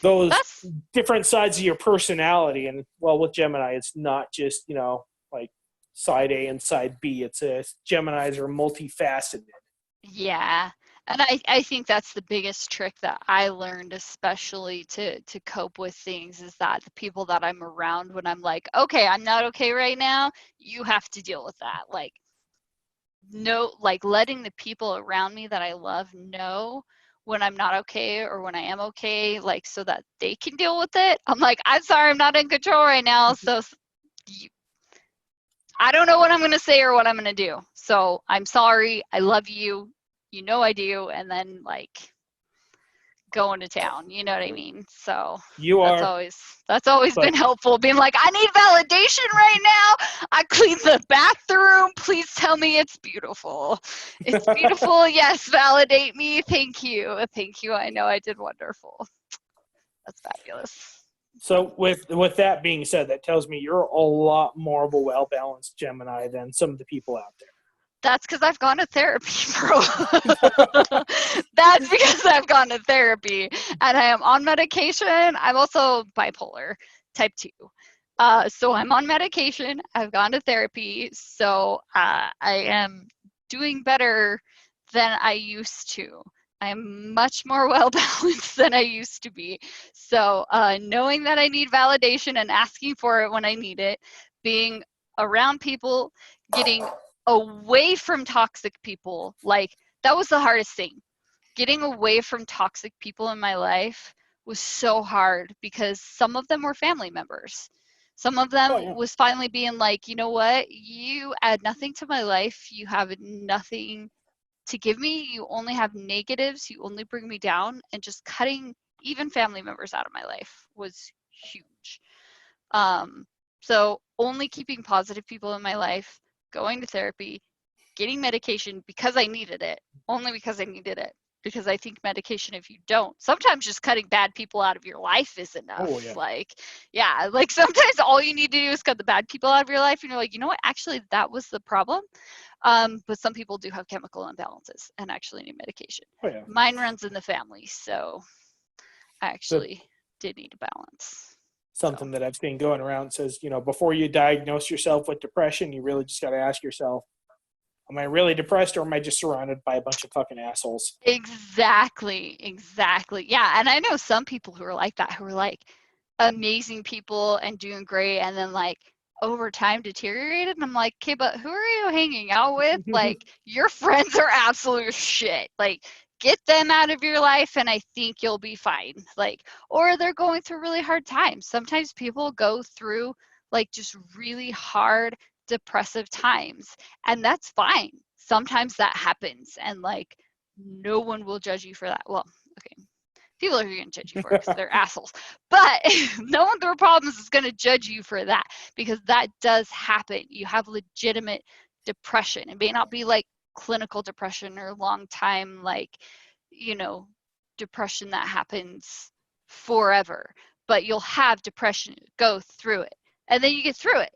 those different sides of your personality, and well, with Gemini, it's not just, you know, like side A and side B. It's Geminis are multifaceted. Yeah. And I think that's the biggest trick that I learned, especially to cope with things, is that the people that I'm around when I'm like, okay, I'm not okay right now, you have to deal with that. Like, no, like letting the people around me that I love know when I'm not okay or when I am okay, like so that they can deal with it. I'm like, I'm sorry, I'm not in control right now. So I don't know what I'm going to say or what I'm going to do. So I'm sorry. I love you. You know I do. And then like going to town, you know what I mean? So that's always been helpful, being like, I need validation right now. I cleaned the bathroom. Please tell me it's beautiful. It's beautiful. Yes, validate me. Thank you. Thank you. I know I did wonderful. That's fabulous. So with that being said, that tells me you're a lot more of a well-balanced Gemini than some of the people out there. That's because I've gone to therapy, bro. That's because I've gone to therapy and I am on medication. I'm also bipolar type 2. So I'm on medication. I've gone to therapy. So I am doing better than I used to. I'm much more well-balanced than I used to be. So knowing that I need validation and asking for it when I need it, being around people, getting away from toxic people, like that was the hardest thing. Getting away from toxic people in my life was so hard because some of them were family members. Some of them was finally being like, you know what, you add nothing to my life. You have nothing to give me. You only have negatives. You only bring me down. And just cutting even family members out of my life was huge. So only keeping positive people in my life, going to therapy, getting medication because I needed it, only because I needed it. Because I think medication, if you don't, sometimes just cutting bad people out of your life is enough. Like sometimes all you need to do is cut the bad people out of your life, and you're like, you know what, actually that was the problem. But some people do have chemical imbalances and actually need medication. Mine runs in the family, so I actually did need a balance. Something that I've seen going around says, you know, before you diagnose yourself with depression, you really just got to ask yourself, am I really depressed, or am I just surrounded by a bunch of fucking assholes? Exactly. Yeah, and I know some people who are like that, who are like amazing people and doing great, and then like over time deteriorated. And I'm like, okay, but who are you hanging out with? Like, your friends are absolute shit. Like, get them out of your life and I think you'll be fine. Like, or they're going through really hard times. Sometimes people go through like just really hard depressive times, and that's fine. Sometimes that happens, and like no one will judge you for that. Well, okay, people are going to judge you for it because they're assholes, but no one through problems is going to judge you for that, because that does happen. You have legitimate depression. It may not be like clinical depression or long time, like, you know, depression that happens forever, but you'll have depression, go through it, and then you get through it,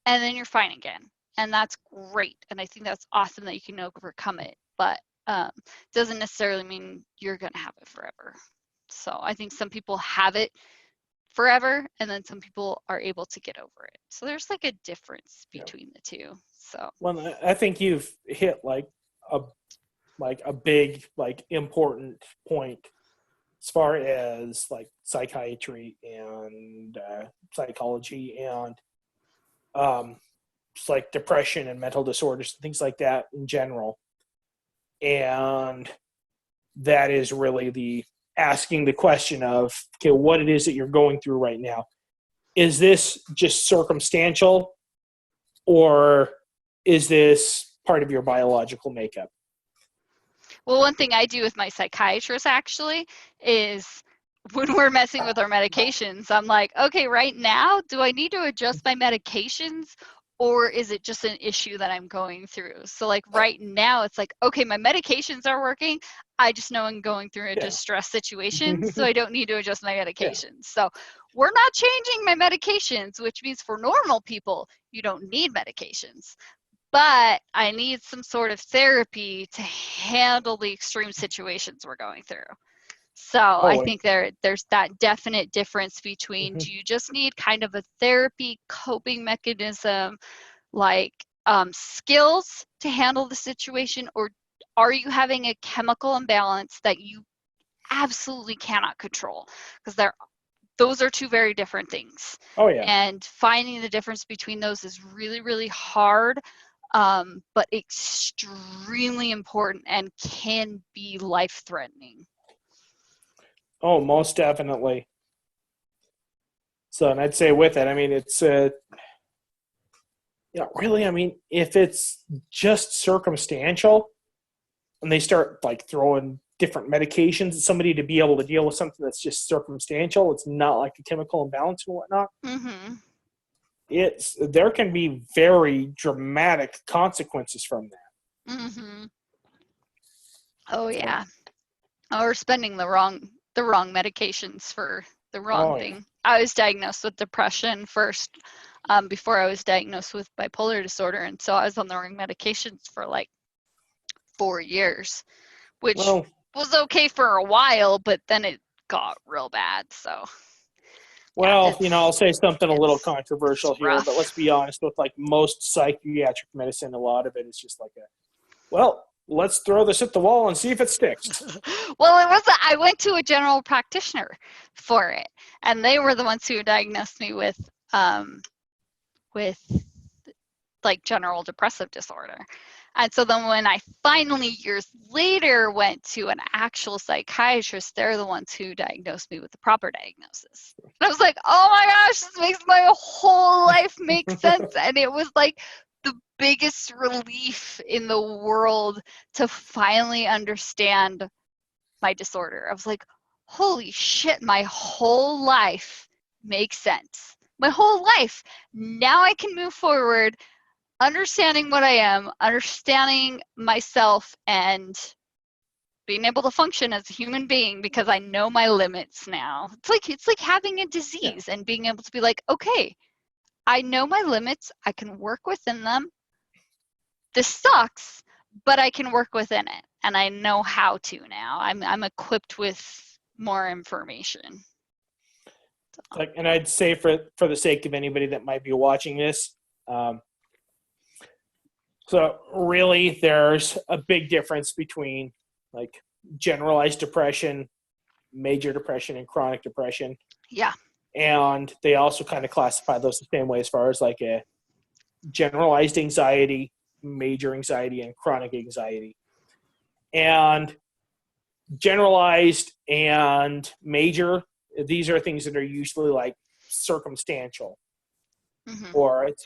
and then you're fine again. And that's great. And I think that's awesome that you can overcome it, but doesn't necessarily mean you're going to have it forever. So I think some people have it forever, and then some people are able to get over it. So there's like a difference between the two. So, well, I think you've hit like a big, like, important point as far as like psychiatry and psychology and just like depression and mental disorders and things like that in general. And that is really the asking the question of, okay, what it is that you're going through right now. Is this just circumstantial, or is this part of your biological makeup? well, one thing I do with my psychiatrist actually is when we're messing with our medications, I'm like, okay, right now, do I need to adjust my medications, or is it just an issue that I'm going through? So like right now, it's like, okay, my medications are working. I just know I'm going through a distress situation, so I don't need to adjust my medications. So we're not changing my medications, which means for normal people, you don't need medications. But I need some sort of therapy to handle the extreme situations we're going through. So I think there's that definite difference between, do you just need kind of a therapy coping mechanism, like skills to handle the situation, or are you having a chemical imbalance that you absolutely cannot control? Because those are two very different things. Oh yeah. And finding the difference between those is really, really hard, but extremely important and can be life-threatening. Oh, most definitely. So, and I'd say with it, I mean, it's, really, I mean, if it's just circumstantial and they start like throwing different medications at somebody to be able to deal with something that's just circumstantial, it's not like a chemical imbalance and whatnot. Mm-hmm. There can be very dramatic consequences from that. Mm-hmm. Oh yeah. Or spending the wrong medications for the wrong thing. Yeah. I was diagnosed with depression first, before I was diagnosed with bipolar disorder, and so I was on the wrong medications for like 4 years, which was okay for a while, but then it got real bad. So well, I'll say something a little controversial here, rough. but let's be honest, with like most psychiatric medicine, a lot of it is just like let's throw this at the wall and see if it sticks. Well, I went to a general practitioner for it, and they were the ones who diagnosed me with like general depressive disorder. And so then when I finally years later went to an actual psychiatrist, they're the ones who diagnosed me with the proper diagnosis. And I was like, oh my gosh, this makes my whole life make sense. And it was like the biggest relief in the world to finally understand my disorder. I was like, holy shit, my whole life makes sense. My whole life. Now I can move forward, understanding what I am, understanding myself, and being able to function as a human being because I know my limits now. It's like having a disease and being able to be like, okay, I know my limits. I can work within them. This sucks, but I can work within it, and I know how to now. I'm equipped with more information. Like, and I'd say for the sake of anybody that might be watching this, so really there's a big difference between like generalized depression, major depression, and chronic depression. Yeah. And they also kind of classify those the same way as far as like a generalized anxiety, major anxiety, and chronic anxiety. And generalized and major, these are things that are usually like circumstantial. Mm-hmm. Or I'd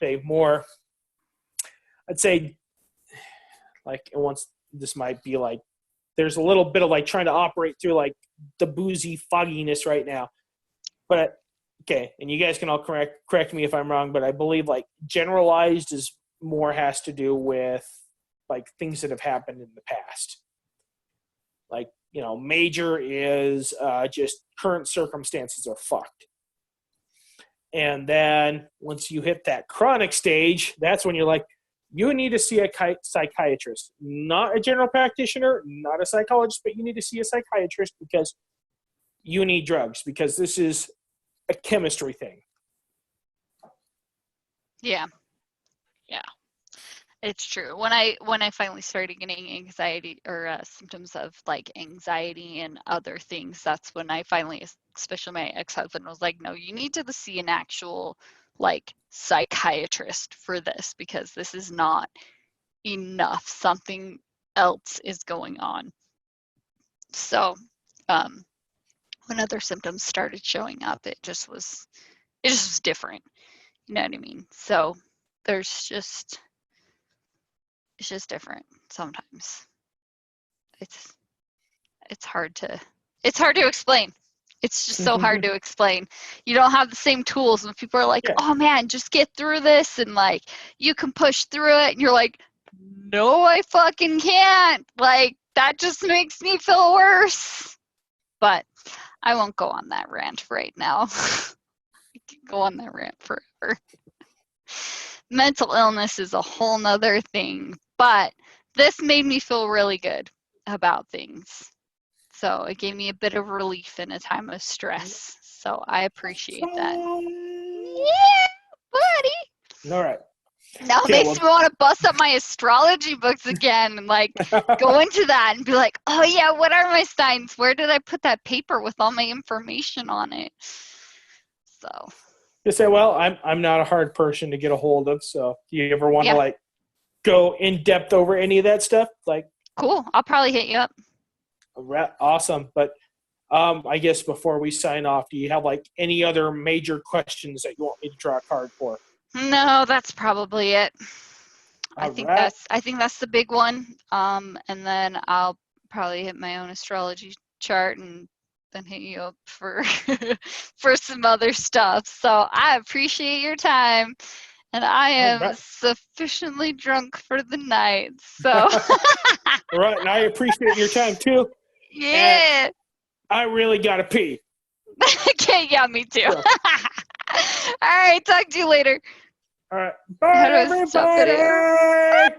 say like, and once this might be like, there's a little bit of like trying to operate through like the boozy fogginess right now. But okay, and you guys can all correct me if I'm wrong, but I believe like generalized is more has to do with like things that have happened in the past. Like, major is just current circumstances are fucked. And then once you hit that chronic stage, that's when you're like, you need to see a psychiatrist, not a general practitioner, not a psychologist, but you need to see a psychiatrist because you need drugs, because this is a chemistry thing. Yeah. It's true. When I finally started getting anxiety or symptoms of like anxiety and other things, that's when I finally, especially my ex-husband, was like, no, you need to see an actual like psychiatrist for this, because this is not enough. Something else is going on. So when other symptoms started showing up, it just was different. You know what I mean? So it's just different sometimes. It's hard to explain. It's just so hard to explain. You don't have the same tools when people are like, oh man, just get through this and like you can push through it, and you're like, no, I fucking can't. Like that just makes me feel worse. But I won't go on that rant right now. I can go on that rant forever. Mental illness is a whole nother thing, but this made me feel really good about things. So it gave me a bit of relief in a time of stress. So I appreciate that. Yeah, buddy. All right. Now it makes me want to bust up my astrology books again and like go into that and be like, oh yeah, what are my signs? Where did I put that paper with all my information on it? So you say, well, I'm not a hard person to get a hold of, so do you ever want to like go in depth over any of that stuff? Like, cool, I'll probably hit you up. Awesome. But I guess before we sign off, do you have like any other major questions that you want me to draw a card for? No, that's probably it. I think right. that's the big one. And then I'll probably hit my own astrology chart and then hit you up for for some other stuff. So I appreciate your time, and I am sufficiently drunk for the night. So all right, and I appreciate your time too. Yeah. And I really gotta pee. Okay, yeah, me too. All right, talk to you later. All right, bye everybody.